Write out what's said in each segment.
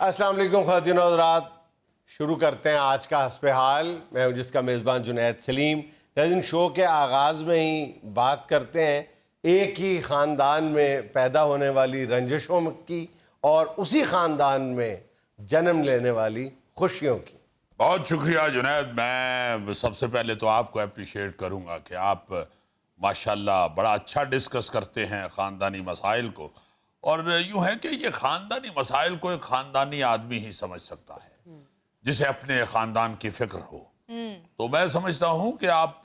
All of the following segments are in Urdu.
السلام علیکم خواتین و حضرات، شروع کرتے ہیں آج کا حسب حال۔ میں ہوں جس کا میزبان جنید سلیم۔ ناظرین، شو کے آغاز میں ہی بات کرتے ہیں ایک ہی خاندان میں پیدا ہونے والی رنجشوں کی اور اسی خاندان میں جنم لینے والی خوشیوں کی۔ بہت شکریہ جنید۔ میں سب سے پہلے تو آپ کو اپریشیٹ کروں گا کہ آپ ماشاءاللہ بڑا اچھا ڈسکس کرتے ہیں خاندانی مسائل کو، اور یوں ہے کہ یہ خاندانی مسائل کو ایک خاندانی آدمی ہی سمجھ سکتا ہے جسے اپنے خاندان کی فکر ہو۔ تو میں سمجھتا ہوں کہ آپ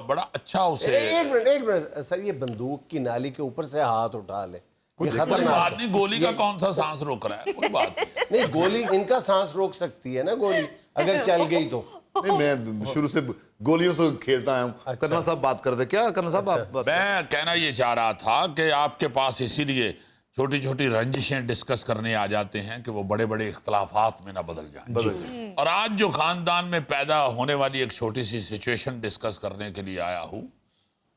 بڑا اچھا اسے ایک منٹ سر، یہ بندوق کی نالی کے اوپر سے ہاتھ اٹھا لیں، یہ کوئی خطرناک بات نہیں، گولی کا کون سا سانس روک رہا ہے، کوئی بات نہیں۔ نہیں، گولی ان کا سانس روک سکتی ہے نا گولی، اگر چل گئی تو۔ نہیں، میں شروع سے گولیوں سے کھیلتا ہوں۔ کرنا صاحب بات کر دے کیا کرنا صاحب آپ؟ میں کہنا یہ چاہ رہا تھا کہ آپ کے پاس اسی لیے چھوٹی چھوٹی رنجشیں ڈسکس کرنے آ جاتے ہیں کہ وہ بڑے بڑے اختلافات میں نہ بدل جائیں۔ اور آج جو خاندان میں پیدا ہونے والی ایک چھوٹی سی سچویشن ڈسکس کرنے کے لیے آیا ہوں،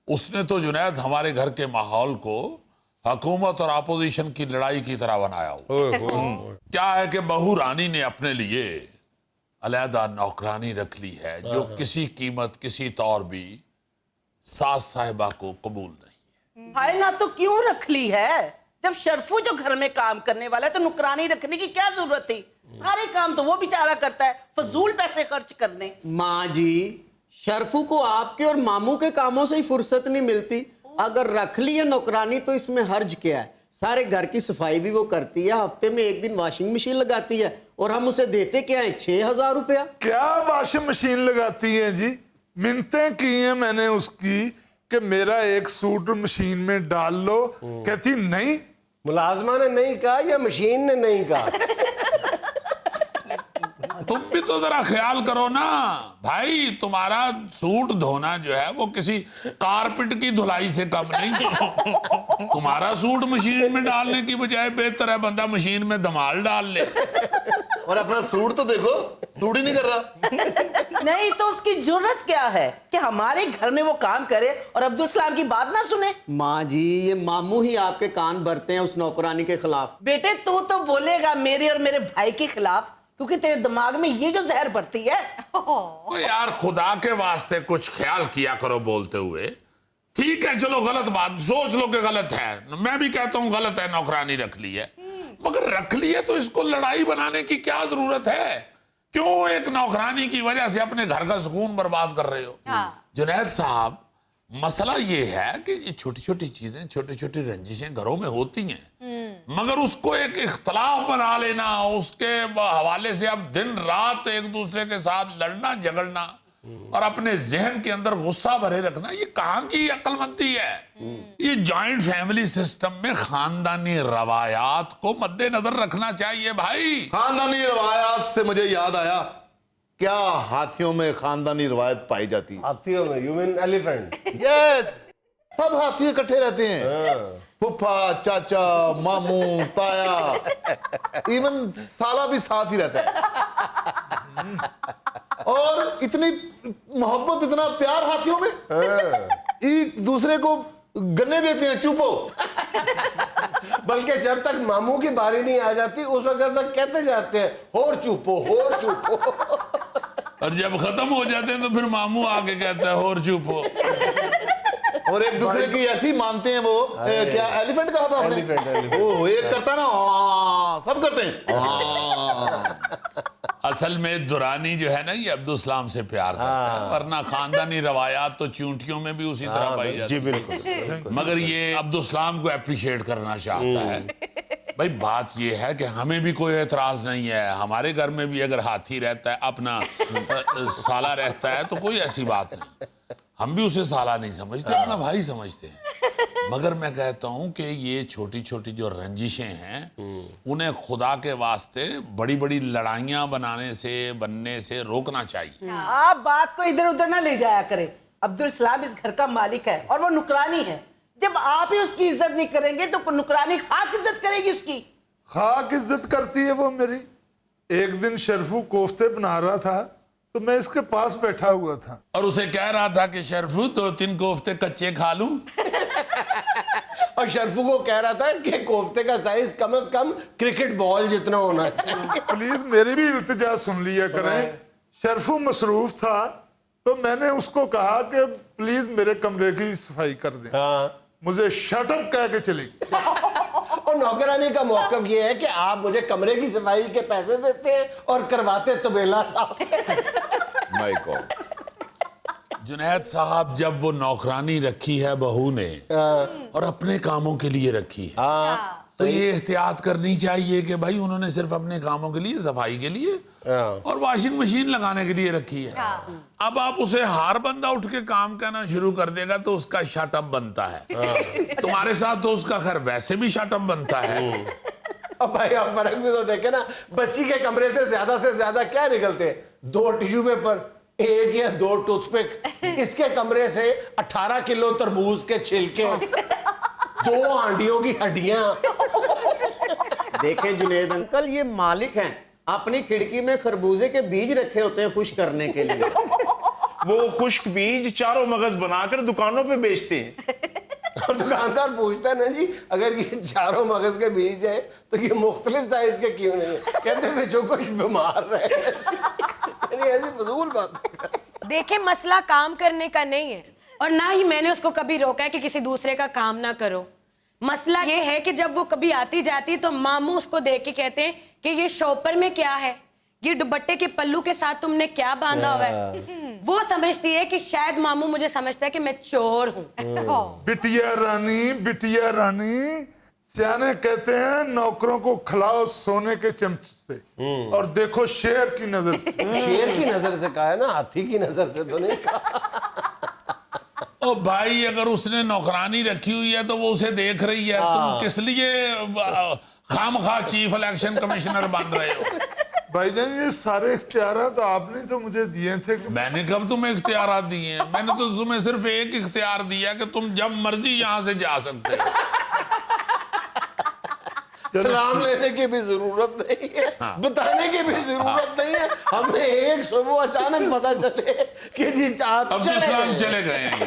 اس نے تو جنید ہمارے گھر کے ماحول کو حکومت اور اپوزیشن کی لڑائی کی طرح بنایا ہو۔ کیا ہے کہ بہو رانی نے اپنے لیے علیحدہ نوکرانی رکھ لی ہے جو کسی قیمت کسی طور بھی ساس صاحبہ کو قبول نہیں۔ بھائی نہ تو کیوں رکھ لی ہے؟ جب شرفو جو گھر میں کام کرنے والا ہے تو نکرانی رکھنے کی کیا ضرورت تھی؟ سارے کام تو وہ بیچارہ کرتا ہے، فضول پیسے خرچ کرنے۔ ماں جی، شرفو کو آپ کے اور ماموں کے کاموں سے ہی فرصت نہیں ملتی، اگر رکھ لی ہے نوکرانی تو اس میں حرج کیا ہے؟ سارے گھر کی صفائی بھی وہ کرتی ہے، ہفتے میں ایک دن واشنگ مشین لگاتی ہے، اور ہم اسے دیتے کیا ہیں؟ 6,000 روپیہ۔ کیا واشنگ مشین لگاتی ہیں جی؟ منتیں کی ہیں میں نے اس کی کہ میرا ایک سوٹ مشین میں ڈال لو، کہتی نہیں۔ ملازمہ نے نہیں کہا یا مشین نے نہیں کہا؟ تم بھی تو ذرا خیال کرو نا بھائی، تمہارا سوٹ دھونا جو ہے وہ کسی کارپٹ کی دھلائی سے کم نہیں۔ تمہارا سوٹ مشین میں ڈالنے کی بجائے بہتر ہے بندہ مشین میں دھمال ڈال لے۔ اور اپنا سوٹ تو دیکھو، سوٹ ہی نہیں کر رہا۔ نہیں تو اس کی جرت کیا ہے کہ ہمارے گھر میں وہ کام کرے اور عبدالسلام کی بات نہ سنے؟ ماں جی، یہ ماموں ہی آپ کے کان بھرتے ہیں اس نوکرانی کے خلاف۔ بیٹے تو بولے گا میرے اور میرے بھائی کے خلاف، کیونکہ تیرے دماغ میں یہ جو زہر بڑھتی ہے۔ او یار، خدا کے واسطے کچھ خیال کیا کرو بولتے ہوئے۔ ٹھیک ہے چلو، غلط بات سوچ لو کہ غلط ہے، میں بھی کہتا ہوں غلط ہے، نوکرانی رکھ لی ہے، مگر رکھ لی ہے تو اس کو لڑائی بنانے کی کیا ضرورت ہے؟ کیوں ایک نوکرانی کی وجہ سے اپنے گھر کا سکون برباد کر رہے ہو؟ جنید صاحب، مسئلہ یہ ہے کہ یہ چھوٹی چھوٹی چیزیں، چھوٹی چھوٹی رنجشیں گھروں میں ہوتی ہیں، مگر اس کو ایک اختلاف بنا لینا، اس کے حوالے سے اب دن رات ایک دوسرے کے ساتھ لڑنا جھگڑنا اور اپنے ذہن کے اندر غصہ بھرے رکھنا، یہ کہاں کی عقل مندی ہے؟ یہ جوائنٹ فیملی سسٹم میں خاندانی روایات کو مد نظر رکھنا چاہیے بھائی۔ خاندانی روایات سے مجھے یاد آیا، کیا ہاتھیوں میں خاندانی روایت پائی جاتی ہے؟ ہاتھیوں میں؟ You mean elephant? یس، سب ہاتھی اکٹھے رہتے ہیں، پھپھا، چاچا، ماموں، تایا، ایون سالہ بھی ساتھ ہی رہتا ہے، اور اتنی محبت، اتنا پیار ہاتھیوں میں، ایک دوسرے کو گنے دیتے ہیں، چوپو۔ بلکہ جب تک ماموں کی باری نہیں آ جاتی اس وقت تک کہتے جاتے ہیں ہور چوپو ہور چوپو، اور جب ختم ہو جاتے ہیں تو پھر ماموں آگے کہتا ہے اور چپ ہو۔ اور ایک دوسرے کی ایسی مانتے ہیں، وہ کیا ایلیفنٹ کہا تھا آپ نے؟ ایلیفنٹ۔ وہ ایک کرتا ہے نا، سب کرتے ہیں۔ اصل میں دورانی جو ہے نا یہ عبدالسلام سے پیار کرتا ہے، ورنہ خاندانی روایات تو چونٹیوں میں بھی اسی طرح پائی جاتی ہے، مگر یہ عبدالسلام کو اپریشیٹ کرنا چاہتا ہے۔ بھائی بات یہ ہے کہ ہمیں بھی کوئی اعتراض نہیں ہے، ہمارے گھر میں بھی اگر ہاتھی رہتا ہے، اپنا سالہ رہتا ہے تو کوئی ایسی بات نہیں، ہم بھی اسے سالہ نہیں سمجھتے، اپنا بھائی سمجھتے ہیں، مگر میں کہتا ہوں کہ یہ چھوٹی چھوٹی جو رنجشیں ہیں انہیں خدا کے واسطے بڑی بڑی لڑائیاں بننے سے روکنا چاہیے۔ آپ بات کو ادھر ادھر نہ لے جایا کرے، عبدالسلام اس گھر کا مالک ہے اور وہ نکرانی ہے، جب آپ ہی اس کی عزت نہیں کریں گے تو نکرانی خاک عزت کرے گی اس کی۔ خاک عزت کرتی ہے وہ میری۔ ایک دن شرفو کوفتے بنا رہا تھا تو میں اس کے پاس بیٹھا ہوا تھا، اور اسے کہہ رہا تھا کہ شرفو 2-3 کوفتے کچے کھا لوں۔ اور شرفو کو کہہ رہا تھا کہ کوفتے کا سائز کم از کم کرکٹ بال جتنا ہونا چاہیے. پلیز میری بھی التجا سن لیا کریں. شرفو مصروف تھا تو میں نے اس کو کہا کہ پلیز میرے کمرے کی صفائی کر دیں. ہاں, مجھے شٹ اپ کہہ کے چلی گئی. اور نوکرانی کا موقف یہ ہے کہ آپ مجھے کمرے کی صفائی کے پیسے دیتے ہیں اور کرواتے طبیلہ صاحب. مائی گاڈ. جنید صاحب جب وہ نوکرانی رکھی ہے بہو نے اور اپنے کاموں کے لیے رکھی ہے تو یہ احتیاط کرنی چاہیے کہ بھائی انہوں نے صرف اپنے کاموں کے لیے, صفائی کے لیے اور واشنگ مشین لگانے کے لیے رکھی ہے. اب آپ اسے ہر بندہ اٹھ کے کام کرنا شروع کر دے گا تو اس کا شٹ اپ بنتا ہے. تمہارے ساتھ تو اس کا خیر ویسے بھی شٹ اپ بنتا ہے. اب بھائی آپ فرق بھی تو دیکھیں نا, بچی کے کمرے سے زیادہ کیا نکلتے ہیں؟ 2 ٹیشو پیپر, 1 یا 2 ٹوتھ پک. اس کے کمرے سے 18 کلو تربوز کے چھلکے, 2 ہانڈیوں کی ہڈیاں. دیکھیں جنید انکل, یہ مالک ہیں, اپنی کھڑکی میں خربوزے کے بیج رکھے ہوتے ہیں خشک کرنے کے لیے. وہ خشک بیج چاروں مغز بنا کر دکانوں پہ بیچتے ہیں. اور دکاندار پوچھتا ہے نا جی اگر یہ 4 مغز کے بیج ہیں تو یہ مختلف سائز کے کیوں نہیں ہیں؟ کہتے ہیں جو کچھ بیمار رہے. یعنی ایسی فضول بات. دیکھیں مسئلہ کام کرنے کا نہیں ہے اور نہ ہی میں نے اس کو کبھی روکا ہے کہ کسی دوسرے کا کام نہ کرو. مسئلہ یہ ہے کہ جب وہ کبھی آتی جاتی تو ماموں اس کو دیکھ کے کہتے ہیں کہ یہ شوپر میں کیا ہے, یہ دوپٹے کے پلو کے ساتھ تم نے کیا باندھا ہوا ہے. وہ سمجھتی ہے کہ شاید ماموں مجھے سمجھتا ہے کہ میں چور ہوں. بٹیا رانی سیانے کہتے ہیں نوکروں کو کھلاؤ سونے کے چمچ سے اور دیکھو شیر کی نظر سے. شیر کی نظر سے کہا ہے نا, ہاتھی کی نظر سے تو نہیں کہا. او بھائی اگر اس نے نوکرانی رکھی ہوئی ہے تو وہ اسے دیکھ رہی ہے, تم کس لیے خام خواہ چیف الیکشن کمشنر بن رہے ہو؟ بھائی جان یہ سارے اختیارات آپ نے تو مجھے دیے تھے. میں نے کب تمہیں اختیارات دیے ہیں؟ میں نے تو تمہیں صرف ایک اختیار دیا کہ تم جب مرضی یہاں سے جا سکتے ہو. سلام لینے کی بھی ضرورت نہیں ہے, بتانے کی بھی ضرورت نہیں ہے. ہمیں ایک صبح اچانک پتا چلے کہ جی آپ اب اسلام چلے گئے ہیں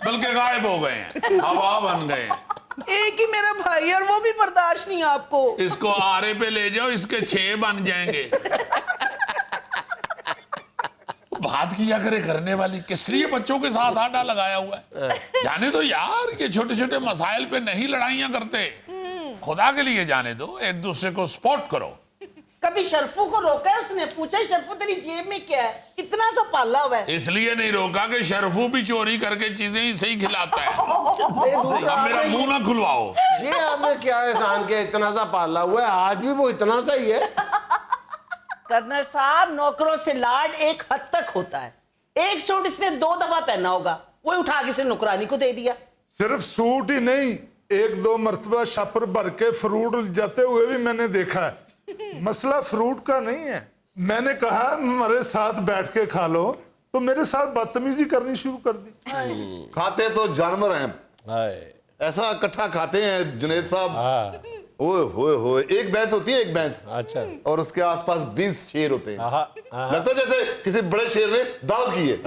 بلکہ غائب ہو گئے ہیں, ہوا بن گئے ہیں. ایک ہی میرا بھائی اور وہ بھی برداشت نہیں آپ کو. اس کو آرے پہ لے جاؤ, اس کے 6 بن جائیں گے. بات کیا کرے کرنے والی, کس لیے بچوں کے ساتھ آڈا لگایا ہوا ہے؟ جانے دو یار, یہ چھوٹے چھوٹے مسائل پہ نہیں لڑائیاں کرتے. خدا کے لیے جانے دو, ایک دوسرے کو سپورٹ کرو. کبھی شرفو کو روکا ہے اس نے؟ پوچھا شرفو تیری جیب میں کیا ہے, اتنا سا پالا ہوا ہے. اس لیے نہیں روکا کہ شرفو بھی چوری کر کے چیزیں ہی صحیح کھلاتا ہے. اب میرا منہ نہ کھلواؤ. یہ آپ نے کیا احسان کیا, اتنا سا پالا ہوا ہے, آج بھی وہ اتنا سا ہی ہے. کرنل صاحب نوکروں سے لاڈ ایک حد تک ہوتا ہے. ایک سوٹ اس نے 2 دفعہ پہنا ہوگا, وہ اٹھا کے اسے نوکرانی کو دے دیا. صرف سوٹ ہی نہیں, 1-2 مرتبہ شاپر بھر کے فروٹ جاتے ہوئے بھی میں نے دیکھا ہے. مسئلہ فروٹ کا نہیں ہے. میں نے کہا ہمارے ساتھ بیٹھ کے کھا لو تو میرے ساتھ بدتمیزی کرنی شروع کر دی. کھاتے تو جانور ہیں, ایسا اکٹھا کھاتے ہیں جنید صاحب. اوئے ہوئے ہوئے, ایک بھینس ہوتی ہے, ایک بھینس, اچھا, اور اس کے آس پاس 20 شیر ہوتے ہیں. لگتا ہے جیسے کسی بڑے شیر نے دعوت کی ہے.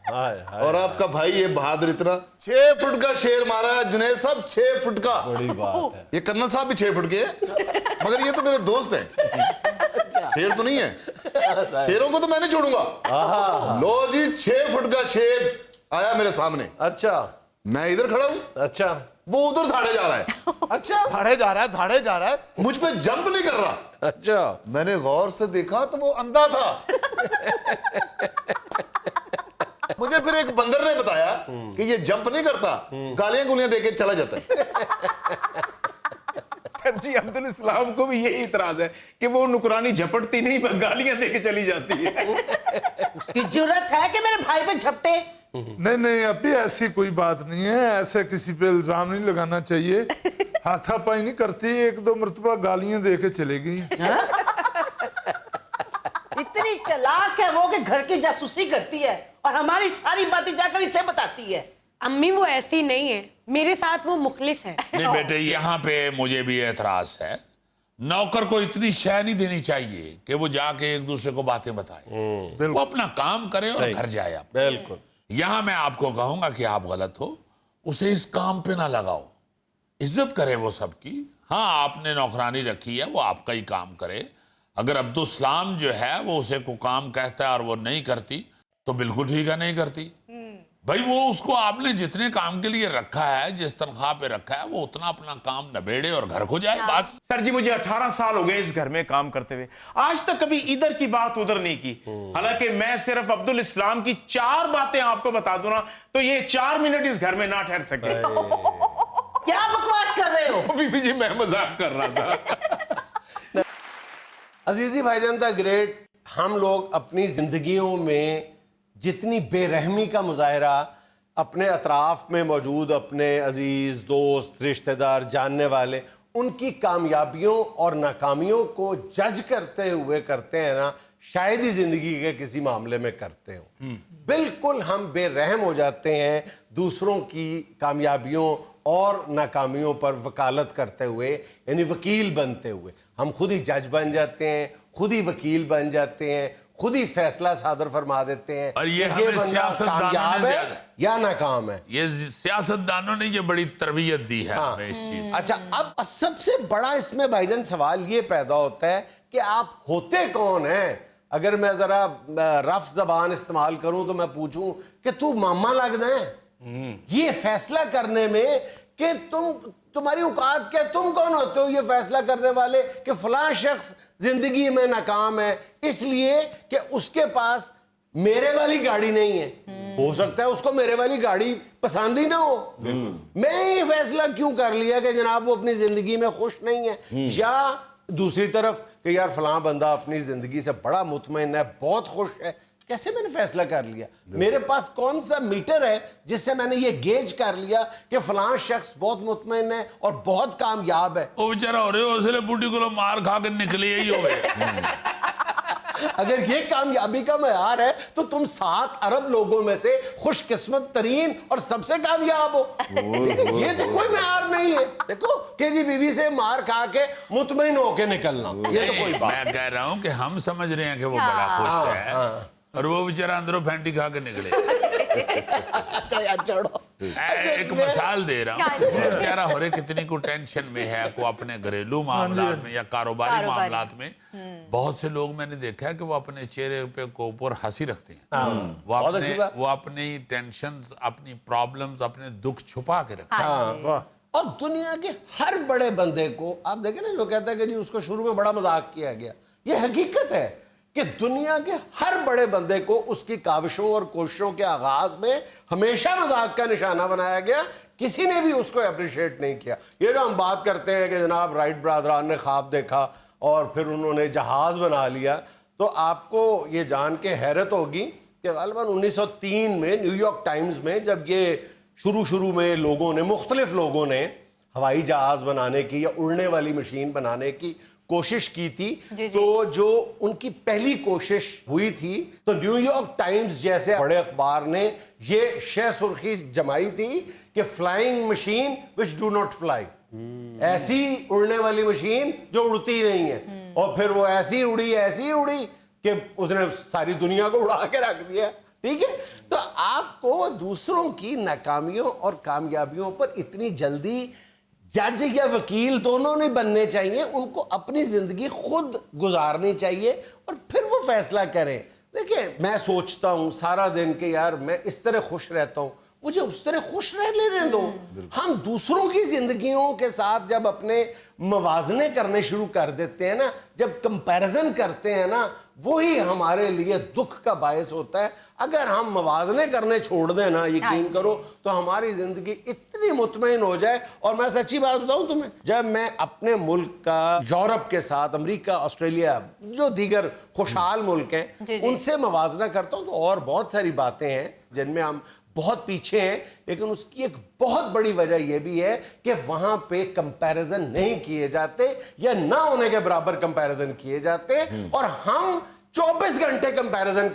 اور آپ کا بھائی یہ بہادر اتنا 6 فٹ کا شیر مارا ہے جنید صاحب, 6 فٹ کا. بڑی بات ہے. یہ کرنل صاحب بھی 6 فٹ کے ہیں, مگر یہ تو میرے دوست ہیں, شیر تو نہیں ہے. شیروں کو تو میں نہیں چھوڑوں گا. لو جی 6 فٹ کا شیر آیا میرے سامنے. اچھا, میں ادھر کھڑا ہوں, اچھا, وہ ادھر دھاڑے جا رہا ہے. اچھا, دھاڑے جا رہا ہے, مجھ پہ جمپ نہیں کر رہا. اچھا. میں نے غور سے دیکھا تو وہ اندھا تھا. مجھے پھر ایک بندر نے بتایا کہ یہ جمپ نہیں کرتا, گالیاں گولیاں دے کے چلا جاتا ہے. جی عبدالاسلام کو بھی یہی اعتراض ہے کہ وہ نکرانی جھپٹتی نہیں, گالیاں دے کے چلی جاتی ہے. اس کی جرت ہے کہ میرے بھائی پہ جھپٹے. نہیں ابھی ایسی کوئی بات نہیں ہے, ایسے کسی پہ الزام نہیں لگانا چاہیے. ہاتھا پائی نہیں کرتی, 1-2 مرتبہ گالیاں دے کے چلے گئی. اتنی چلاک ہے وہ کہ گھر کی جاسوسی کرتی ہے اور ہماری ساری باتیں جا کر اسے بتاتی ہے. امی وہ ایسی نہیں ہے, میرے ساتھ وہ مخلص ہے. نہیں بیٹے, یہاں پہ مجھے بھی اعتراض ہے. نوکر کو اتنی شے نہیں دینی چاہیے کہ وہ جا کے ایک دوسرے کو باتیں بتائے. وہ اپنا کام کرے اور گھر جائے. بالکل. یہاں میں آپ کو کہوں گا کہ آپ غلط ہو. اسے اس کام پہ نہ لگاؤ. عزت کرے وہ سب کی. ہاں آپ نے نوکرانی رکھی ہے, وہ آپ کا ہی کام کرے. اگر عبدالسلام جو ہے وہ اسے کو کام کہتا ہے اور وہ نہیں کرتی تو بالکل ٹھیک ہے, نہیں کرتی. بھائی وہ اس کو آپ نے جتنے کام کے لیے رکھا ہے, جس تنخواہ پہ رکھا ہے, وہ اتنا اپنا کام نبیڑے اور گھر کو جائے بس. سر جی مجھے 18 سال ہو گئے اس گھر میں کام کرتے ہوئے, آج تک کبھی ادھر کی بات ادھر نہیں کی. حالانکہ میں صرف عبدالاسلام کی 4 باتیں آپ کو بتا دوں نا تو یہ 4 منٹ اس گھر میں نہ ٹھہر سکے. کیا بکواس کر رہے ہو؟ بی بی جی میں مذاق کر رہا تھا. عزیزی بھائی جان دا گریٹ, ہم لوگ اپنی زندگیوں میں جتنی بے رحمی کا مظاہرہ اپنے اطراف میں موجود اپنے عزیز دوست رشتہ دار جاننے والے ان کی کامیابیوں اور ناکامیوں کو جج کرتے ہوئے کرتے ہیں نا, شاید ہی زندگی کے کسی معاملے میں کرتے ہوں. بالکل ہم بے رحم ہو جاتے ہیں دوسروں کی کامیابیوں اور ناکامیوں پر وکالت کرتے ہوئے, یعنی وکیل بنتے ہوئے. ہم خود ہی جج بن جاتے ہیں, خود ہی وکیل بن جاتے ہیں, خود ہی فیصلہ صادر فرما دیتے ہیں اور یہ کہ ہمیں بندہ سیاستدانوں نے کامیاب ہے زیادہ یا ناکام ہے. یہ سیاستدانوں نے یہ بڑی تربیت دی ہے ہمیں اس چیز. اچھا, اب سب سے بڑا اس میں بھائی جان سوال یہ پیدا ہوتا ہے کہ آپ ہوتے کون ہیں؟ اگر میں ذرا رف زبان استعمال کروں تو میں پوچھوں کہ تو ماما لگنا ہے یہ فیصلہ کرنے میں کہ تمہاری اوقات کیا, تم کون ہوتے ہو یہ فیصلہ کرنے والے کہ فلاں شخص زندگی میں ناکام ہے اس لیے کہ اس کے پاس میرے والی گاڑی نہیں ہے. ہو سکتا ہے اس کو میرے والی گاڑی پسند ہی نہ ہو. میں یہ فیصلہ کیوں کر لیا کہ جناب وہ اپنی زندگی میں خوش نہیں ہے, یا دوسری طرف کہ یار فلاں بندہ اپنی زندگی سے بڑا مطمئن ہے, بہت خوش ہے. کیسے میں نے فیصلہ کر لیا؟ میرے پاس کون سا میٹر ہے جس سے میں نے یہ گیج کر لیا کہ فلاں شخص بہت مطمئن ہے اور بہت کامیاب ہے؟ وہ بیچارہ ہو رہے ہو اس لیے بوٹی کو مار کھا کے نکلے ہی ہوئے. اگر یہ کامیابی کا معیار ہے تو تم 7 ارب لوگوں میں سے خوش قسمت ترین اور سب سے کامیاب ہو. یہ تو کوئی معیار نہیں ہے. دیکھو کہ جی بیوی سے مار کھا کے مطمئن ہو کے نکلنا, یہ تو کوئی بات. میں کہہ رہا ہوں کہ ہم سمجھ رہے ہیں کہ وہ بڑا خوش ہے اور وہ بیچارہ اندروں پھینٹی کھا کے نکلے. اچھا یار چھوڑو. ایک مثال دے رہا ہوں, بیچارہ ہو رہے کتنی کو ٹینشن میں ہے, کو اپنے گھریلو معاملات میں یا کاروباری معاملات میں. بہت سے لوگ میں نے دیکھا ہے کہ وہ اپنے چہرے پہ اوپر ہنسی رکھتے ہیں, وہ اپنی ٹینشنز, اپنی پرابلمز, اپنے دکھ چھپا کے رکھتے ہیں. اور دنیا کے ہر بڑے بندے کو آپ دیکھیں نا, جو کہتا ہے کہ جی اس کو شروع میں بڑا مذاق کیا گیا, یہ حقیقت ہے کہ دنیا کے ہر بڑے بندے کو اس کی کاوشوں اور کوششوں کے آغاز میں ہمیشہ مذاق کا نشانہ بنایا گیا, کسی نے بھی اس کو اپریشیٹ نہیں کیا. یہ جو ہم بات کرتے ہیں کہ جناب رائٹ برادران نے خواب دیکھا اور پھر انہوں نے جہاز بنا لیا, تو آپ کو یہ جان کے حیرت ہوگی کہ غالباً 1903 میں نیو یارک ٹائمز میں جب یہ شروع میں مختلف لوگوں نے ہوائی جہاز بنانے کی یا اڑنے والی مشین بنانے کی کوشش کی تھی, تو جو ان کی پہلی کوشش ہوئی تھی تو نیو یارک ٹائمز جیسے بڑے اخبار نے یہ شہ سرخی جمائی تھی کہ flying machine which do not fly, ایسی اڑنے والی مشین جو اڑتی نہیں ہے. اور پھر وہ ایسی اڑی کہ اس نے ساری دنیا کو اڑا کے رکھ دیا. ٹھیک ہے, تو آپ کو دوسروں کی ناکامیوں اور کامیابیوں پر اتنی جلدی جج یا وکیل دونوں نہیں بننے چاہیے, ان کو اپنی زندگی خود گزارنی چاہیے اور پھر وہ فیصلہ کریں. دیکھیں میں سوچتا ہوں سارا دن کہ یار میں اس طرح خوش رہتا ہوں, مجھے اس طرح خوش رہ لینے دو. ہم دوسروں کی زندگیوں کے ساتھ جب اپنے موازنے کرنے شروع کر دیتے ہیں نا, جب کمپیریزن کرتے ہیں نا, وہی ہمارے لیے دکھ کا باعث ہوتا ہے. اگر ہم موازنے کرنے چھوڑ دیں نا, یقین کرو تو ہماری زندگی اتنی مطمئن ہو جائے. اور میں سچی بات بتاؤں تمہیں, جب میں اپنے ملک کا یورپ کے ساتھ, امریکہ, آسٹریلیا, جو دیگر خوشحال ملک ہیں, ان سے موازنہ کرتا ہوں تو اور بہت ساری باتیں ہیں جن میں ہم بہت پیچھے ہیں, لیکن اس کی ایک بہت بڑی وجہ یہ بھی ہے کہ وہاں پہ کمپیریزن نہیں کیے جاتے یا نہ ہونے کے برابر کمپیریزن کیے جاتے. اور ہم 24 گھنٹے کمپیریزن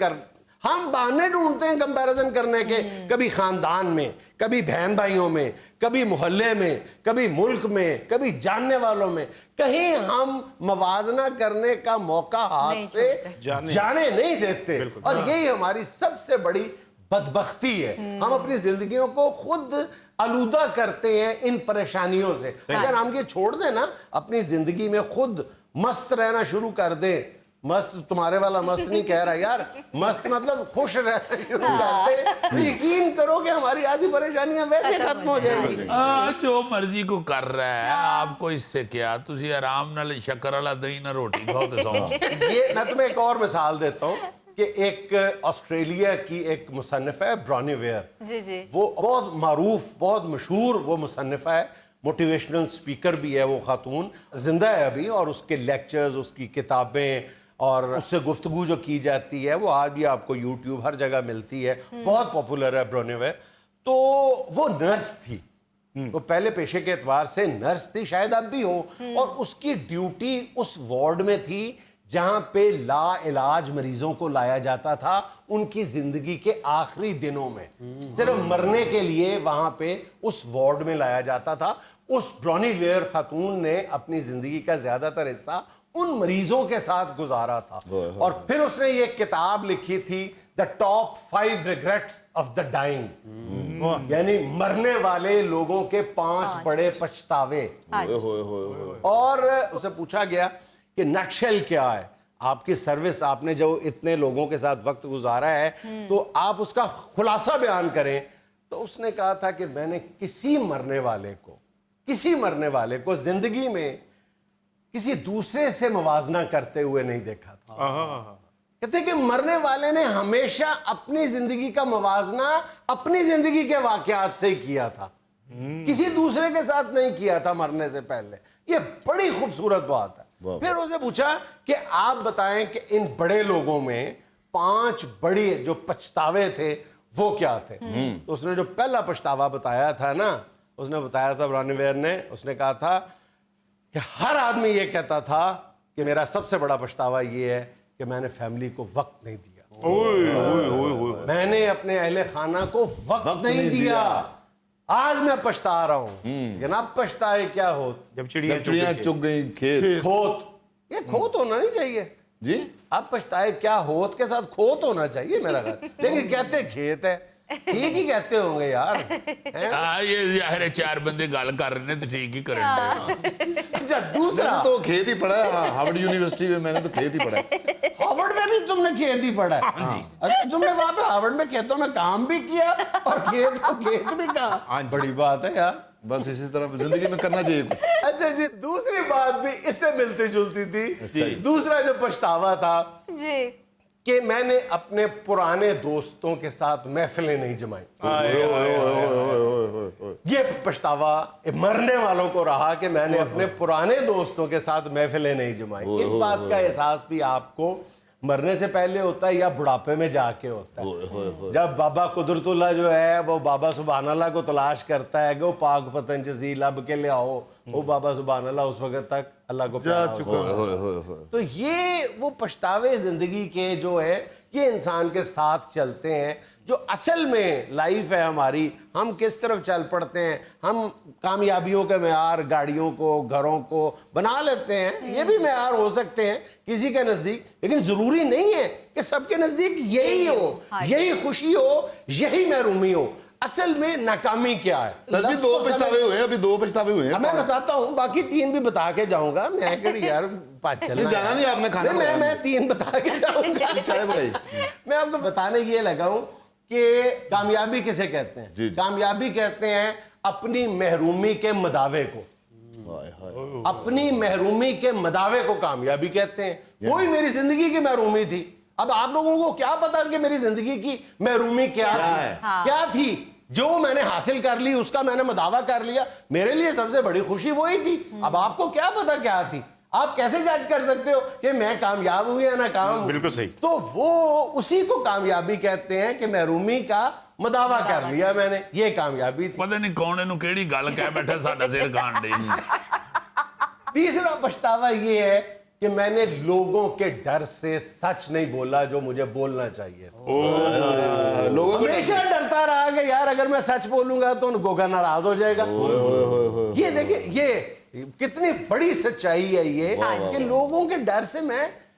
ہم بہانے ڈھونڈتے ہیں کمپیریزن کرنے کے, کبھی خاندان میں, کبھی بہن بھائیوں میں, کبھی محلے میں, کبھی ملک میں, کبھی جاننے والوں میں. کہیں ہم موازنہ کرنے کا موقع ہاتھ سے جانے نہیں دیتے. اور یہی ہماری سب سے بڑی بدبختی ہے. ہم اپنی زندگیوں کو خود آلودہ کرتے ہیں ان پریشانیوں سے. اگر ہم یہ چھوڑ دیں نا, اپنی زندگی میں خود مست رہنا شروع کر دیں, مست تمہارے والا مست نہیں کہہ رہا یار, مست مطلب خوش رہنا شروع کر دیں, تو یقین کرو کہ ہماری آدھی پریشانیاں ویسے ختم ہو جائیں گی. جو مرضی کو کر رہا ہے, آپ کو اس سے کیا, تسی آرام نال شکر والا دہی نہ روٹی کھاؤ تے سو. یہ میں تمہیں ایک اور مثال دیتا ہوں کہ ایک آسٹریلیا کی ایک مصنفہ ہے برونی ویئر. جی جی. وہ بہت معروف, بہت مشہور وہ مصنفہ ہے, موٹیویشنل سپیکر بھی ہے وہ خاتون, زندہ ہے ابھی, اور اس کے لیکچرز, اس کی کتابیں اور اس سے گفتگو جو کی جاتی ہے وہ آج بھی آپ کو یوٹیوب ہر جگہ ملتی ہے, بہت پاپولر ہے برونی ویئر. تو وہ نرس تھی, وہ پہلے پیشے کے اعتبار سے نرس تھی, شاید اب بھی ہو, اور اس کی ڈیوٹی اس وارڈ میں تھی جہاں پہ لا علاج مریضوں کو لایا جاتا تھا ان کی زندگی کے آخری دنوں میں, صرف مرنے کے لیے وہاں پہ اس وارڈ میں لایا جاتا تھا. اس برونی ویئر خاتون نے اپنی زندگی کا زیادہ تر حصہ ان مریضوں کے ساتھ گزارا تھا, اور پھر اس نے یہ کتاب لکھی تھی The Top 5 Regrets of the Dying, یعنی مرنے والے لوگوں کے 5 بڑے پچھتاوے. اور اسے پوچھا گیا کہ نٹ شیل کیا ہے آپ کی سروس, آپ نے جو اتنے لوگوں کے ساتھ وقت گزارا ہے تو آپ اس کا خلاصہ بیان کریں. تو اس نے کہا تھا کہ میں نے کسی مرنے والے کو زندگی میں کسی دوسرے سے موازنہ کرتے ہوئے نہیں دیکھا تھا. کہتے کہ مرنے والے نے ہمیشہ اپنی زندگی کا موازنہ اپنی زندگی کے واقعات سے ہی کیا تھا, کسی دوسرے کے ساتھ نہیں کیا تھا مرنے سے پہلے. یہ بڑی خوبصورت بات ہے. پھر اسے پوچھا کہ آپ بتائیں کہ ان بڑے لوگوں میں 5 بڑی جو پچھتاوے تھے وہ کیا تھے. تو اس نے جو پہلا پچھتاوا بتایا تھا نا, اس نے بتایا تھا برونی ویئر نے, اس نے کہا تھا کہ ہر آدمی یہ کہتا تھا کہ میرا سب سے بڑا پچھتاوا یہ ہے کہ میں نے فیملی کو وقت نہیں دیا, میں نے اپنے اہل خانہ کو وقت نہیں دیا, آج میں پچھتا رہا ہوں. جناب پچھتائے کیا ہوت جب چڑیاں چگ گئی کھیت. کھوت, یہ کھوت ہونا نہیں چاہیے جی, اب پچھتائے کیا ہوت کے ساتھ کھوت ہونا چاہیے میرا خیال, لیکن کہتے کھیت ہے, ٹھیک ہی کہتے ہوں گے یار. یہ ظاہر ہے 4 بندے گل کر رہے ہیں تو ٹھیک ہی کریں گے. اچھا دوسرا, میں نے تو کھیت ہی پڑھا ہے ہارورڈ یونیورسٹی میں, میں نے تو کھیت ہی پڑھا ہے. ہارورڈ میں بھی تم نے کھیت ہی پڑھا ہے. اچھا تم نے وہاں پہ ہارورڈ میں کھیتوں میں کام بھی کیا اور کھیت کو کھیت بھی کہا, بڑی بات ہے یار. بس اسی طرح زندگی میں کرنا چاہیے کچھ. اچھا جی, دوسری بات بھی اس سے ملتی جلتی تھی. دوسرا جو پچھتاوا تھا جی کہ میں نے اپنے پرانے دوستوں کے ساتھ محفلیں نہیں جمائیں. یہ پچھتاوا مرنے والوں کو رہا کہ میں نے اپنے پرانے دوستوں کے ساتھ محفلیں نہیں جمائیں. اس بات کا احساس بھی آپ کو مرنے سے پہلے ہوتا ہے یا بڑھاپے میں جا کے ہوتا ہے, جب بابا قدرت اللہ جو ہے وہ بابا سبحان اللہ کو تلاش کرتا ہے کہ وہ پاک پتن چیزی لب کے لے آؤ, وہ بابا سبحان اللہ اس وقت تک اللہ کو پیارا ہوتا. تو یہ وہ پچھتاوے زندگی کے جو ہے یہ انسان کے ساتھ چلتے ہیں, جو اصل میں لائف ہے ہماری, ہم کس طرف چل پڑتے ہیں. ہم کامیابیوں کے معیار گاڑیوں کو, گھروں کو بنا لیتے ہیں, یہ بھی معیار ہو سکتے ہیں کسی کے نزدیک, لیکن ضروری نہیں ہے کہ سب کے نزدیک یہی ہو, یہی خوشی ہو, یہی محرومی ہو. اصل میں ناکامی کیا ہے. سر جی 2 پچھتاوے ہوئے ہیں, ابھی 2 پچھتاوے ہوئے ہیں. میں بتاتا ہوں, باقی 3 بھی بتا کے جاؤں گا. میں کہڑی یار بات چلنا جانا نہیں آپ نے کھانا, میں 3 بتا کے جاؤں گا. چائے بھائی میں آپ کو بتانے یہ لگا ہوں کہ کامیابی کسے کہتے ہیں. کامیابی کہتے ہیں اپنی محرومی کے مداوے کو, اپنی محرومی کے مداوے کو کامیابی کہتے ہیں. کوئی میری زندگی کی محرومی تھی, اب آپ لوگوں کو کیا پتا کہ میری زندگی کی محرومی کیا تھی. جو میں نے حاصل کر لی اس کا میں نے مداوع کر لیا, میرے لیے سب سے بڑی خوشی وہی تھی. اب آپ کو کیا پتا کیا تھی, آپ کیسے جج کر سکتے ہو کہ میں کامیاب ہوں یا ناکام ہوں. بالکل صحیح. تو وہ اسی کو کامیابی کہتے ہیں کہ محرومی کا مداوع کر لیا میں نے, یہ کامیابی تھی. پتہ نہیں کون انہوں کیڑی گل کہہ بیٹھے ساڈا سر کھان ڈے. تیسرا پچھتاوا یہ ہے کہ میں نے لوگوں کے ڈر سے سچ نہیں بولا جو مجھے بولنا چاہیے. ہمیشہ ڈرتا رہا کہ یار اگر میں سچ بولوں گا تو گوگا ناراض ہو جائے گا. یہ دیکھیں یہ کتنی بڑی سچائی ہے یہ کہ لوگوں کے ڈر سے میں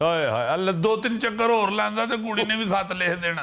ਹਾਏ ਹਾਏ ਅੱਲਾ 2-3 ਚੱਕਰ ਹੋਰ ਲਾਂਦਾ ਤੇ ਕੁੜੀ ਨੇ ਵੀ ਖਤ ਲਿਖ ਦੇਣਾ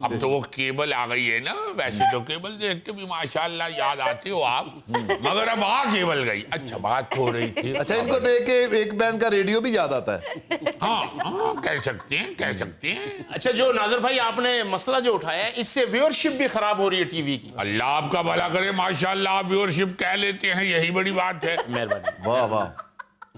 اب تو وہ کیبل آ گئی ہے نا, ویسے تو کیبل دیکھ کے بھی ماشاءاللہ یاد آتے ہو آپ, مگر اب کیبل گئی. اچھا بات ہو رہی تھی. اچھا ان کو دیکھ کے ایک بینڈ کا ریڈیو بھی یاد آتا ہے. ہاں کہہ سکتے ہیں. اچھا جو ناظر بھائی آپ نے مسئلہ جو اٹھایا ہے, اس سے ویورشپ بھی خراب ہو رہی ہے ٹی وی کی. اللہ آپ کا بھلا کرے, ماشاءاللہ آپ ویورشپ کہہ لیتے ہیں, یہی بڑی بات ہے. مہربانی. واہ واہ.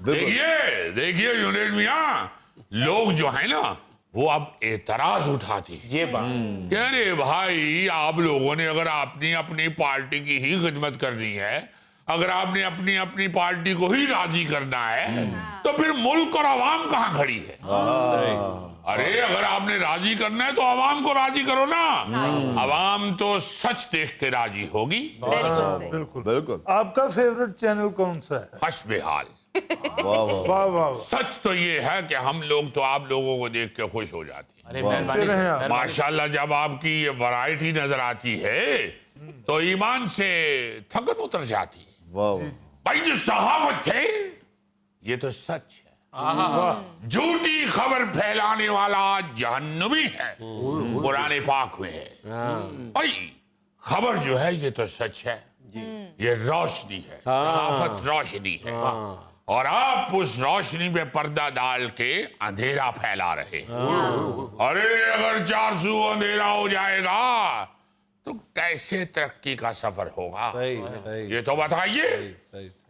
دیکھیے جنید میاں, لوگ جو ہیں نا وہ اب اعتراض اٹھاتے ہیں. یہ بات کہ ارے بھائی, آپ لوگوں نے اگر اپنی پارٹی کی ہی خدمت کرنی ہے, اگر آپ نے اپنی پارٹی کو ہی راضی کرنا ہے, تو پھر ملک اور عوام کہاں کھڑی ہے؟ ارے اگر آپ نے راضی کرنا ہے تو عوام کو راضی کرو نا. عوام تو سچ دیکھ کے راضی ہوگی. بالکل بالکل. آپ کا فیوریٹ چینل کون سا ہے؟ حسب حال. واہ واہ. واہ واہ. سچ تو یہ ہے کہ ہم لوگ تو آپ لوگوں کو دیکھ کے خوش ہو جاتے ہیں. ارے مہربانی. ماشاءاللہ جب آپ کی یہ ورائٹی نظر آتی ہے تو ایمان سے تھکن اتر جاتی ہے. واہ. بھائی جو صحافت ہے یہ تو سچ ہے. جھوٹی خبر پھیلانے والا جہنمی ہے, قرآن پاک میں ہے. بھائی خبر جو ہے یہ تو سچ ہے, یہ روشنی ہے, صحافت روشنی ہے, اور آپ اس روشنی پہ پردہ ڈال کے اندھیرا پھیلا رہے ہیں. ارے اگر 400 اندھیرا ہو جائے گا تو کیسے ترقی کا سفر ہوگا؟ یہ تو بتائیے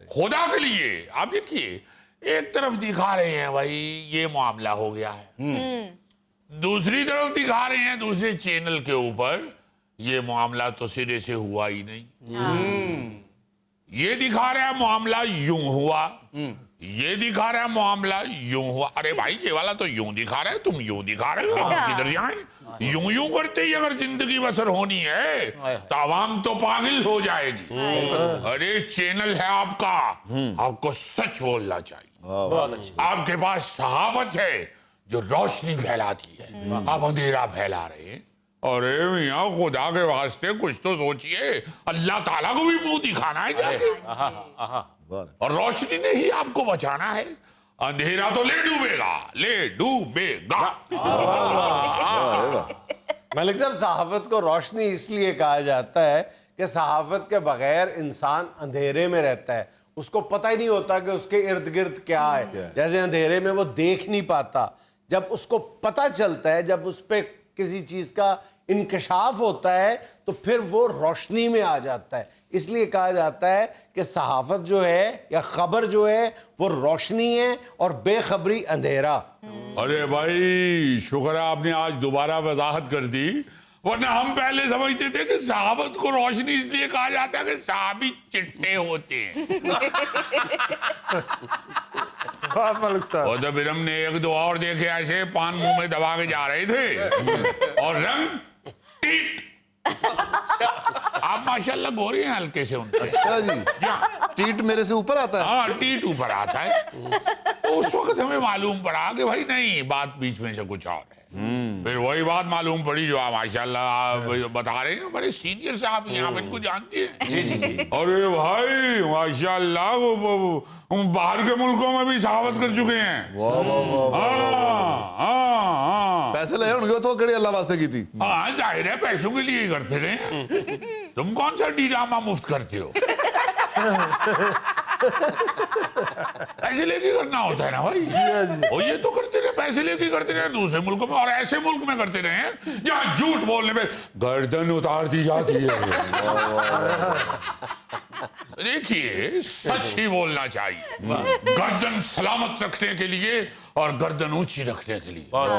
خدا کے لیے. آپ دیکھیے ایک طرف دکھا رہے ہیں بھائی یہ معاملہ ہو گیا ہے, دوسری طرف دکھا رہے ہیں دوسرے چینل کے اوپر یہ معاملہ تو سرے سے ہوا ہی نہیں. یہ دکھا رہا ہے معاملہ یوں ہوا, یہ دکھا رہا ہے معاملہ یوں ہوا. ارے بھائی یہ والا تو یوں دکھا رہا ہے, تم یوں دکھا رہے ہو, ہم کدھر جائیں؟ یوں کرتے ہی اگر زندگی بسر ہونی ہے تو عوام تو پاگل ہو جائے گی. ارے چینل ہے آپ کا, آپ کو سچ بولنا چاہیے. آپ کے پاس صحافت ہے جو روشنی پھیلاتی ہے, آپ اندھیرا پھیلا رہے ہیں. ارے میاں خدا کے واسطے کچھ تو سوچئے, اللہ تعالیٰ کو بھی منہ دکھانا ہے جا کے, اور روشنی نے ہی آپ کو بچانا ہے. اندھیرا تو لے ڈوبے گا. ملک صاحب, صحافت کو روشنی اس لیے کہا جاتا ہے کہ صحافت کے بغیر انسان اندھیرے میں رہتا ہے, اس کو پتہ ہی نہیں ہوتا کہ اس کے ارد گرد کیا ہے. جیسے اندھیرے میں وہ دیکھ نہیں پاتا, جب اس کو پتہ چلتا ہے, جب اس پہ کسی چیز کا انکشاف ہوتا ہے تو پھر وہ روشنی میں آ جاتا ہے. اس لیے کہا جاتا ہے کہ صحافت جو ہے یا خبر جو ہے وہ روشنی ہے اور بے خبری اندھیرا. ارے بھائی شکر ہے آپ نے آج دوبارہ وضاحت کر دی, ورنہ ہم پہلے سمجھتے تھے کہ صحافت کو روشنی اس لیے کہا جاتا ہے کہ صحافی چٹے ہوتے ہیں. ملک صاحب, اور جب ہم نے ایک دو اور دیکھے ایسے پان منہ میں دبا کے جا رہے تھے اور رنگ ٹیٹ. آپ ماشاءاللہ گورے ہیں ہلکے سے ان سے. اچھا جی, ٹیٹ میرے سے اوپر آتا ہے. ہاں ٹیٹ اوپر آتا ہے. تو اس وقت ہمیں معلوم پڑا کہ بھائی نہیں, بات بیچ میں سے کچھ اور ہے. پھر وہی بات معلوم پڑی جو آپ ماشاءاللہ آپ بتا رہے ہیں, بڑے سینئر صاحب ہیں, آپ ان کو جانتے ہیں. ارے بھائی ماشاءاللہ باہر کے ملکوں میں بھی صحافت کر چکے ہیں. پیسے لے ان کے تو کڑی اللہ واسطے کی تھی. ہاں ظاہر ہے پیسوں کے لیے کرتے رہے. تم کون سا ڈرامہ مفت کرتے ہو؟ پیسے لے کے کرنا ہوتا ہے نا بھائی. اور یہ تو کرتے رہے, پیسے لے کے کرتے رہے دوسرے ملکوں میں, اور ایسے ملک میں کرتے رہے ہیں جہاں جھوٹ بولنے پہ گردن اتار دی جاتی ہے. دیکھیے سچ ہی بولنا چاہیے, گردن سلامت رکھنے کے لیے اور گردن اونچی رکھنے کے لیے, اور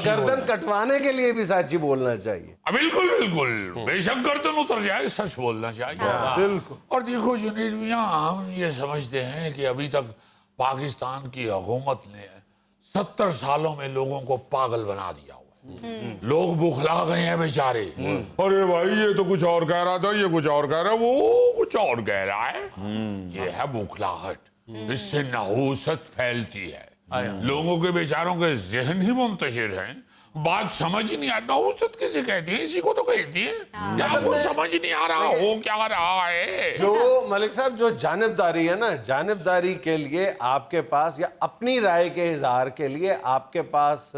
گردن کٹوانے کے لیے بھی سچ ہی بولنا چاہیے. بالکل بالکل, بے شک گردن اتر جائے سچ بولنا چاہیے. بالکل. اور دیکھو جنید میاں, ہم یہ سمجھتے ہیں کہ ابھی تک پاکستان کی حکومت نے 70 سالوں میں لوگوں کو پاگل بنا دیا ہوا ہے. لوگ بخلا گئے ہیں بیچارے. ارے بھائی یہ تو کچھ اور کہہ رہا تھا, یہ کچھ اور کہہ رہا ہے, وہ کچھ اور کہہ رہا ہے. یہ ہے بخلاہٹ, اس سے نحوست پھیلتی ہے. لوگوں کے بیچاروں کے ذہن ہی منتشر ہیں, بات سمجھ نہیں آتا. نحوست کسے کہتے ہیں؟ اسی کو تو کہتے ہیں جہاں کو سمجھ نہیں آ رہا ہو کیا رہا ہے. جو ملک صاحب جو جانبداری ہے نا, جانبداری کے لیے آپ کے پاس, یا اپنی رائے کے اظہار کے لیے آپ کے پاس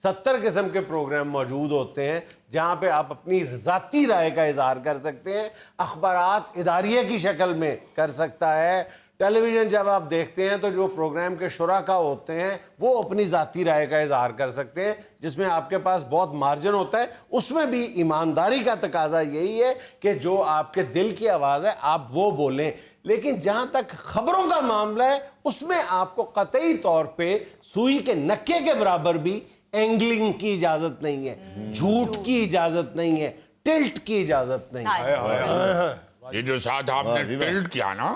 70 قسم کے پروگرام موجود ہوتے ہیں جہاں پہ آپ اپنی ذاتی رائے کا اظہار کر سکتے ہیں. اخبارات اداریہ کی شکل میں کر سکتا ہے. ٹیلی ویژن جب آپ دیکھتے ہیں تو جو پروگرام کے شرکاء ہوتے ہیں وہ اپنی ذاتی رائے کا اظہار کر سکتے ہیں, جس میں آپ کے پاس بہت مارجن ہوتا ہے. اس میں بھی ایمانداری کا تقاضا یہی ہے کہ جو آپ کے دل کی آواز ہے آپ وہ بولیں. لیکن جہاں تک خبروں کا معاملہ ہے اس میں آپ کو قطعی طور پہ سوئی کے نکے کے برابر بھی اینگلنگ کی اجازت نہیں ہے, جھوٹ کی اجازت نہیں ہے, ٹلٹ کی اجازت نہیں ہے. یہ جو ساتھ آپ نے ٹلٹ کیا نا,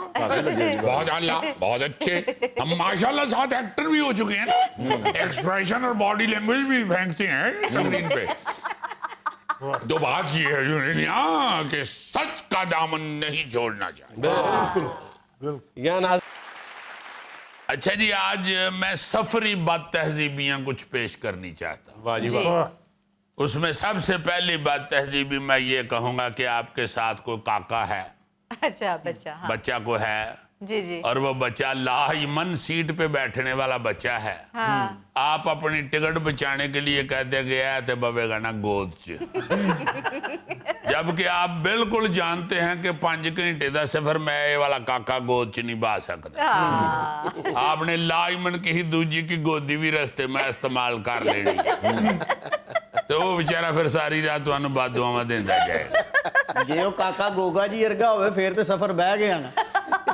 بہت اعلیٰ, بہت اچھے. ہم ماشاءاللہ ساتھ ایکٹر بھی ہو چکے ہیں نا, ایکسپریشن اور باڈی لینگویج بھی پھینکتے ہیں سکرین پہ. تو بات یہ ہے کہ سچ کا دامن نہیں چھوڑنا چاہیے. اچھا جی, آج میں سفری بد تہذیبیاں کچھ پیش کرنی چاہتا ہوں. واہ جی واہ. اس میں سب سے پہلی بات تہذیبی میں یہ کہوں گا کہ آپ کے ساتھ کوئی کاکا ہے, اچھا بچہ, ہاں بچہ کو ہے, جی جی, اور وہ بچہ لائمن سیٹ پہ بیٹھنے والا بچہ ہے. ہاں آپ اپنی ٹکٹ بچانے کے لیے کہتے گیا تھے ببے گانا گود چ, جبکہ آپ بالکل جانتے ہیں کہ 5 گھنٹے دا سفر میں یہ والا کاکا گود چ نہیں با سکتا. آپ نے لائمن کی ہی دوجی کی گودی بھی رستے میں استعمال کر لینی, تو وہ بیچارہ پھر ساری رات انہوں باد دعاواں دیندہ جائے. جے او کاکا گوگا جی ارگا ہوئے پھر تے سفر بہ گیا نا.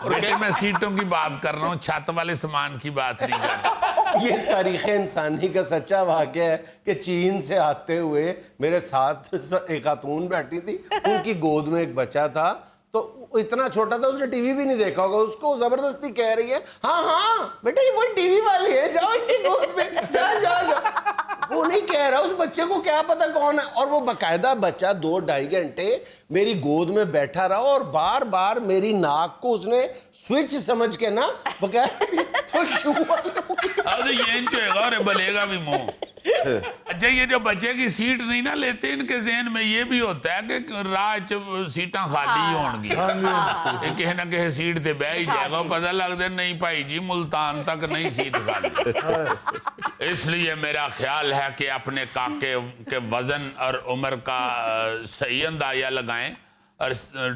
بیٹے میں سیٹوں کی بات کر رہا ہوں, چھت والے سامان کی بات نہیں کر رہا. یہ تاریخ انسانی کا سچا واقعہ ہے کہ چین سے آتے ہوئے میرے ساتھ ایک خاتون بیٹھی تھی, ان کی گود میں ایک بچہ تھا, تو اتنا چھوٹا تھا اس نے ٹی وی بھی نہیں دیکھا ہوگا, اس کو زبردستی کہہ رہی ہے ہاں ہاں بیٹا یہ وہ ٹی وی والی ہے, جاؤ ان کی گود میں, جاؤ جاؤ جاؤ. وہ نہیں کہہ رہا, اس بچے کو کیا پتا کون ہے, اور وہ باقاعدہ بچہ 2-2.5 گھنٹے میری گود میں بیٹھا رہا, اور بار بار میری ناک کو اس نے سوئچ سمجھ کے نا ارے یہ انچوئے گا اور بلے گا بھی منہ. اچھا یہ جو بچے کی سیٹ نہیں نہ لیتے, ان کے ذہن میں یہ بھی ہوتا ہے کہ راہ سیٹاں خالی ہون گی, کہیں نہ کہیں سیٹ تے بہ ہی جائے گا, پتہ لگ دے نہیں پائی جی ملتان تک نہیں سیٹ خالی. اس لیے میرا خیال ہے کہ اپنے کاکے کے وزن اور عمر کا صحیح اندازہ لگائیں اور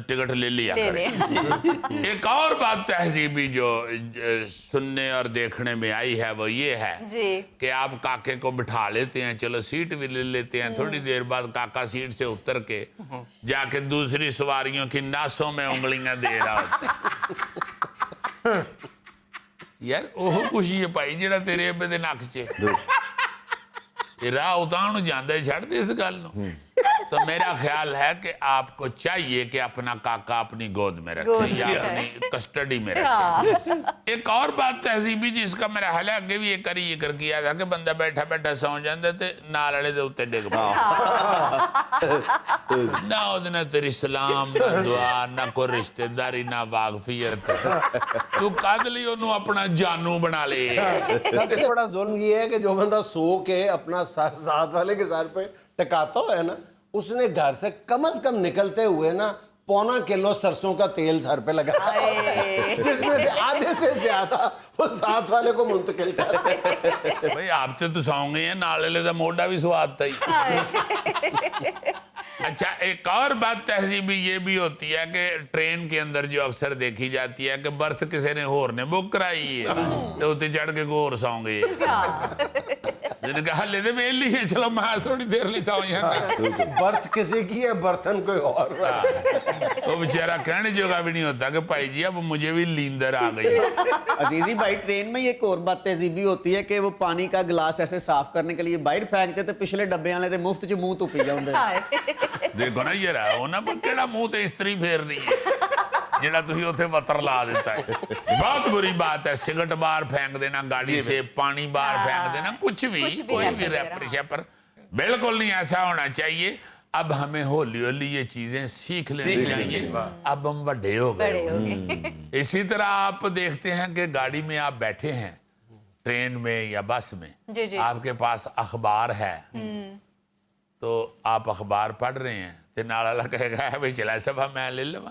ٹکٹ لے لیا کریں. ایک اور بات تہذیبی جو سننے اور دیکھنے میں آئی ہے وہ یہ ہے کہ آپ کاکے کو بٹھا لیتے ہیں, چلو سیٹ بھی لے لیتے ہیں, تھوڑی دیر بعد کاکا سیٹ سے اتر کے جا کے دوسری سواریوں کی ناسوں میں انگلیاں دے رہا ہوتا ہے. یار اوہ خوشی ہے پائی جڑا تیرے ابے دے نک چے راہ اتاؤں جاندہ ہے, چھڑ دے اس گل نو. تو میرا خیال ہے کہ آپ کو چاہیے کہ اپنا کاکا اپنی گود میں رکھیں یا اپنی کسٹڈی میں رکھیں. ایک اور بات تہذیبی جس کا میرا حال ہے, اگے بھی ایک کری ذکر کیا تھا کہ بندہ بیٹھا بیٹھا سو جاندہ تے نال والے دے اوتے ڈگ پاؤ, نہ ادنا تیری سلام نہ دعا نہ کوئی رشتہ داری نہ واقفیت, تو قادلی انہوں اپنا جانو بنا لے. سب سے بڑا ظلم یہ ہے کہ جو بندہ سو کے اپنا ساتھ والے کے سر پہ ٹکاتا ہوا ہے نا, اس نے گھر سے کم از کم نکلتے ہوئے نا 1.25 کلو سرسوں کا تیل سر پہ لگا, جس میں سے آدھے سے زیادہ وہ ساتھ والے کو منتقل کر رہے ہیں. بھئی آپ تو ساؤں گے ہیں, نالے لے دا موڑا بھی سواد تا ہی. اچھا ایک اور بات تہذیبی یہ بھی ہوتی ہے کہ ٹرین کے اندر جو اکثر دیکھی جاتی ہے کہ برتھ کسی نے ہور نے بک کرائی ہے, تو ہوتے چڑھ کے گور ساؤں گے. جن نے کہا لے دے میں لی ہے, چلو میں تھوڑی دیر لے چاہوں یہاں. برتھ کسی کی ہے, برتن کوئی اور رہا. وہ بیچارہ کہنے جگہ بھی نہیں ہوتا کہ پائی جی اب مجھے بھی لیندر آ گئی. عزیزی بھائی ٹرین میں ایک اور بات تہذیبی ہوتی ہے کہ وہ پانی کا گلاس ایسے صاف کرنے کے لیے باہر پھینکتے تھے, پچھلے ڈبے والے تے مفت چ منہ تو پی جاؤں دے. دیکھو نا یہ رہا ہونا پر کیڑا منہ تے استری پھیر رہی ہے جڑا تھی ہوتے وطر لا دیتا ہے. بہت بری بات ہے سگٹ باہر پھینک دینا, گاڑی سے پانی باہر پھینک دینا, کچھ بھی کوئی بھی ریپر شیپر, بالکل نہیں ایسا ہونا چاہیے. اب ہمیں ہولی ہولی یہ چیزیں سیکھ لینی چاہیے, اب ہم بڑے ہو گئے. اسی طرح آپ دیکھتے ہیں کہ گاڑی میں آپ بیٹھے ہیں, ٹرین میں یا بس میں, آپ کے پاس اخبار ہے, تو آپ اخبار پڑھ رہے ہیں, تو نالا کہے گا ہے بھئی چلا سبھا میں لے لوا,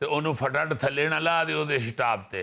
ਤੇ ਉਹਨੂੰ ਫਟਾਫਟ ਥੱਲੇ ਨਾ ਲਾ ਦਿਓ ਉਹਦੇ ਸਟਾਪ ਤੇ,